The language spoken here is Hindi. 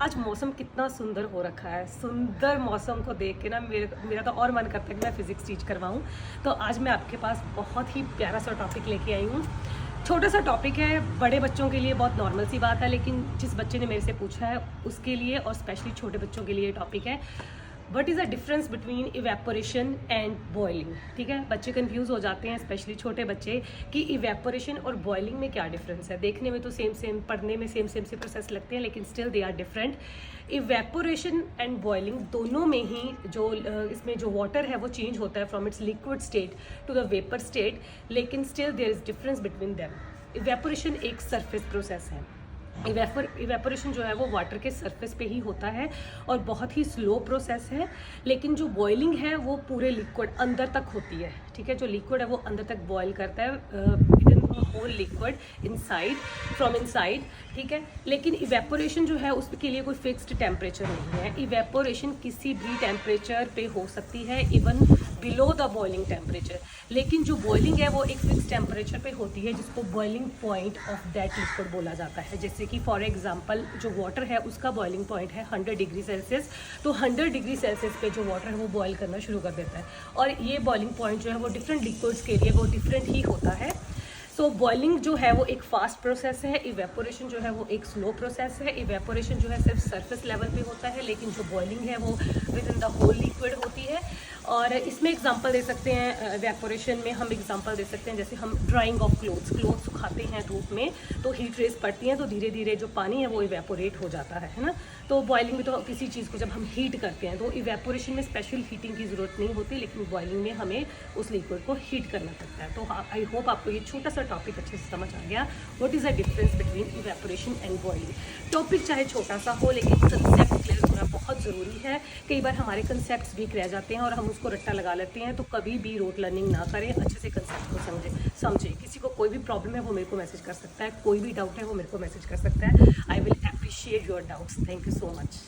आज मौसम कितना सुंदर हो रखा है। सुंदर मौसम को देख के ना मेरा तो और मन करता है कि मैं फ़िज़िक्स टीच करवाऊँ। तो आज मैं आपके पास बहुत ही प्यारा सा टॉपिक लेके आई हूँ। छोटा सा टॉपिक है, बड़े बच्चों के लिए बहुत नॉर्मल सी बात है, लेकिन जिस बच्चे ने मेरे से पूछा है उसके लिए और स्पेशली छोटे बच्चों के लिए टॉपिक है, what is the difference between evaporation and boiling. ठीक है, बच्चे कंफ्यूज हो जाते हैं, स्पेशली छोटे बच्चे, कि इवेपोरेशन और बॉइलिंग में क्या डिफरेंस है। देखने में तो सेम पढ़ने में सेम से प्रोसेस लगते हैं, लेकिन still they are different. Evaporation and boiling दोनों में ही जो इसमें जो वाटर है वो चेंज होता है from its liquid state to the vapour state, लेकिन still there is difference between them. Evaporation एक सरफेस प्रोसेस है। इवेपोरेशन जो है वो वाटर के सरफेस पे ही होता है और बहुत ही स्लो प्रोसेस है, लेकिन जो बॉइलिंग है वो पूरे लिक्विड अंदर तक होती है। ठीक है, जो लिक्विड है वो अंदर तक बॉयल करता है within whole liquid inside, from inside. ठीक है, लेकिन इवेपोरेशन जो है उसके लिए कोई फिक्स्ड टेम्परेचर नहीं है। इवेपोरेशन किसी भी टेम्परेचर पे हो सकती है, even below the boiling temperature, लेकिन जो बॉइलिंग है वो एक फिक्स टेम्परेचर पे होती है जिसको boiling point of that liquid बोला जाता है। जैसे कि फॉर एग्जांपल जो वाटर है उसका बॉइलिंग पॉइंट है 100 डिग्री सेल्सियस, तो 100 डिग्री सेल्सियस पे जो वाटर है वो बॉयल करना शुरू कर देता है। और ये बॉइलिंग पॉइंट जो है वो डिफरेंट लिक्विड्स के लिए वो डिफरेंट ही होता है। सो बॉइलिंग जो है वो एक फास्ट प्रोसेस है, इवेपोरेशन जो है वो एक स्लो प्रोसेस है। इवेपोरेशन जो है सिर्फ सरफेस लेवल पे होता है, लेकिन जो बॉइलिंग है वो within the whole liquid होती है। और इसमें एग्जांपल दे सकते हैं, इवेपोरेशन में हम एग्जांपल दे सकते हैं, जैसे हम ड्राइंग ऑफ क्लोथ सुखाते हैं धूप में, तो हीट रेज पड़ती हैं तो धीरे धीरे जो पानी है वो इवेपोरेट हो जाता है ना। तो बॉइलिंग में तो किसी चीज़ को जब हम हीट करते हैं तो इवेपोरेशन में स्पेशल हीटिंग की ज़रूरत नहीं होती, लेकिन बॉइलिंग में हमें उस लिक्विड को हीट करना पड़ता है। तो आई होप आपको ये छोटा सा टॉपिक अच्छे से समझ आ गया, what is the difference between evaporation and boiling. Topic चाहे छोटा सा हो, लेकिन कंसेप्ट क्लियर होना बहुत ज़रूरी है। कई बार हमारे कंसेप्ट वीक रह जाते हैं और हम उसको रट्टा लगा लेते हैं, तो कभी भी रोट लर्निंग ना करें, अच्छे से कंसेप्ट को समझे। किसी को कोई भी प्रॉब्लम है वो मेरे को मैसेज कर सकता है, कोई भी डाउट है वो मेरे को मैसेज कर सकता है। I will appreciate your doubts. Thank you so much.